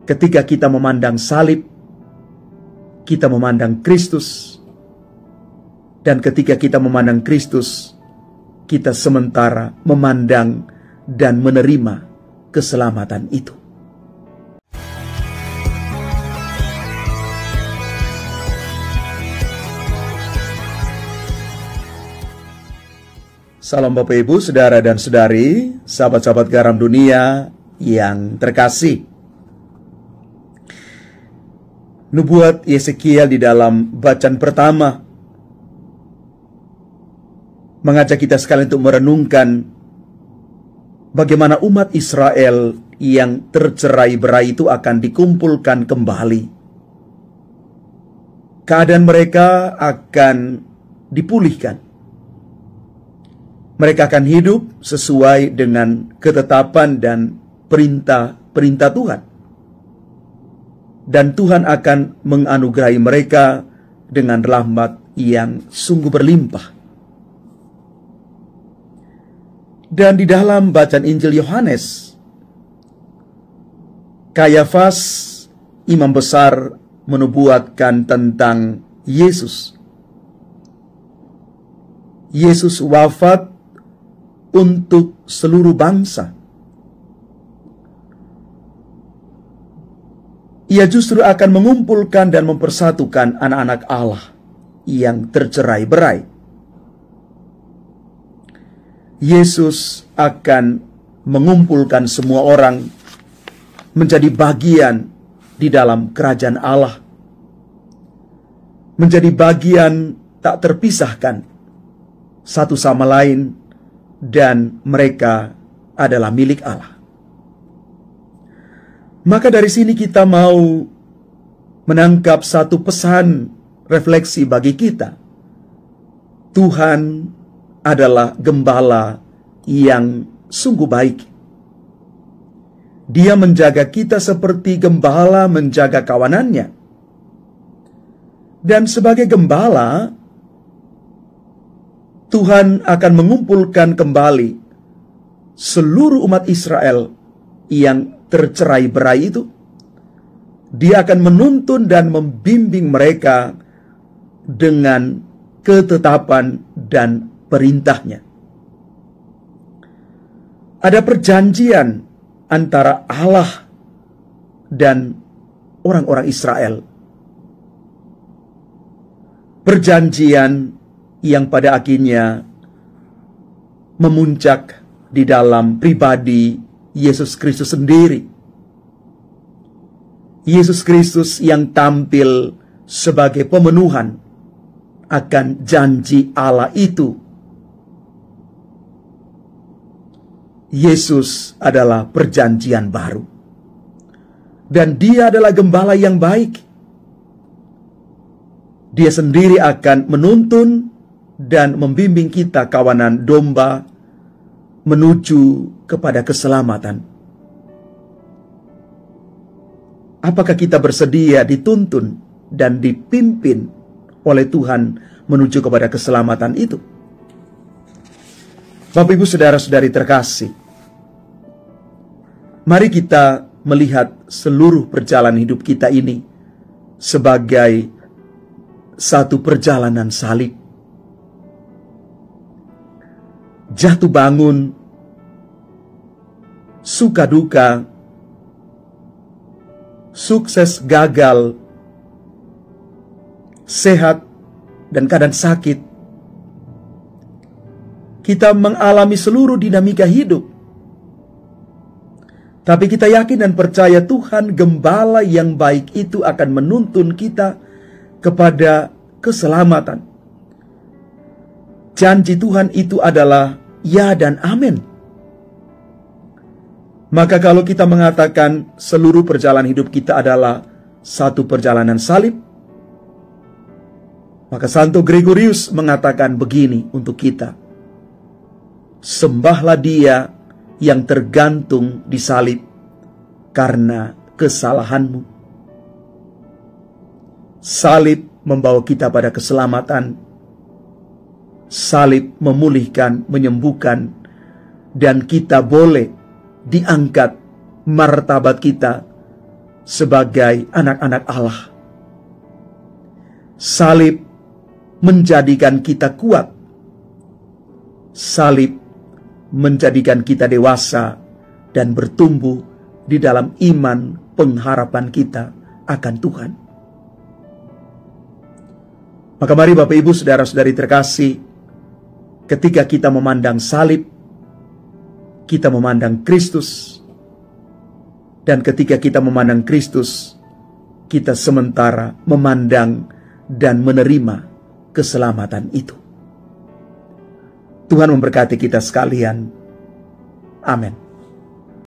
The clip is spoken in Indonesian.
Ketika kita memandang salib, kita memandang Kristus. Dan ketika kita memandang Kristus, kita sementara memandang dan menerima keselamatan itu. Salam Bapak Ibu, Saudara dan Saudari, sahabat-sahabat Garam Dunia yang terkasih. Nubuat Yesekiel di dalam bacaan pertama mengajak kita sekalian untuk merenungkan bagaimana umat Israel yang tercerai-berai itu akan dikumpulkan kembali. Keadaan mereka akan dipulihkan. Mereka akan hidup sesuai dengan ketetapan dan perintah-perintah Tuhan. Dan Tuhan akan menganugerahi mereka dengan rahmat yang sungguh berlimpah. Dan di dalam bacaan Injil Yohanes, Kayafas, imam besar, menubuatkan tentang Yesus. Yesus wafat untuk seluruh bangsa. Ia justru akan mengumpulkan dan mempersatukan anak-anak Allah yang tercerai-berai. Yesus akan mengumpulkan semua orang menjadi bagian di dalam kerajaan Allah. Menjadi bagian tak terpisahkan satu sama lain, dan mereka adalah milik Allah. Maka dari sini kita mau menangkap satu pesan refleksi bagi kita. Tuhan adalah gembala yang sungguh baik. Dia menjaga kita seperti gembala menjaga kawanannya. Dan sebagai gembala, Tuhan akan mengumpulkan kembali seluruh umat Israel yang tercerai-berai itu. Dia akan menuntun dan membimbing mereka dengan ketetapan dan perintahnya. Ada perjanjian antara Allah dan orang-orang Israel. Perjanjian yang pada akhirnya memuncak di dalam pribadi Yesus Kristus sendiri. Yesus Kristus yang tampil sebagai pemenuhan akan janji Allah itu. Yesus adalah perjanjian baru. Dan dia adalah gembala yang baik. Dia sendiri akan menuntun dan membimbing kita kawanan domba menuju kepada keselamatan. Apakah kita bersedia dituntun dan dipimpin oleh Tuhan menuju kepada keselamatan itu? Bapak Ibu Saudara-saudari terkasih, mari kita melihat seluruh perjalanan hidup kita ini sebagai satu perjalanan salib. Jatuh bangun, suka duka, sukses gagal, sehat dan keadaan sakit. Kita mengalami seluruh dinamika hidup. Tapi kita yakin dan percaya Tuhan gembala yang baik itu akan menuntun kita kepada keselamatan. Janji Tuhan itu adalah ya dan amin. Maka kalau kita mengatakan seluruh perjalanan hidup kita adalah satu perjalanan salib, maka Santo Gregorius mengatakan begini untuk kita: sembahlah Dia yang tergantung di salib karena kesalahanmu. Salib membawa kita pada keselamatan. Salib memulihkan, menyembuhkan, dan kita boleh diangkat martabat kita sebagai anak-anak Allah. Salib menjadikan kita kuat. Salib menjadikan kita dewasa dan bertumbuh di dalam iman pengharapan kita akan Tuhan. Maka mari Bapak Ibu saudara-saudari terkasih, ketika kita memandang salib, kita memandang Kristus. Dan ketika kita memandang Kristus, kita sementara memandang dan menerima keselamatan itu. Tuhan memberkati kita sekalian. Amin.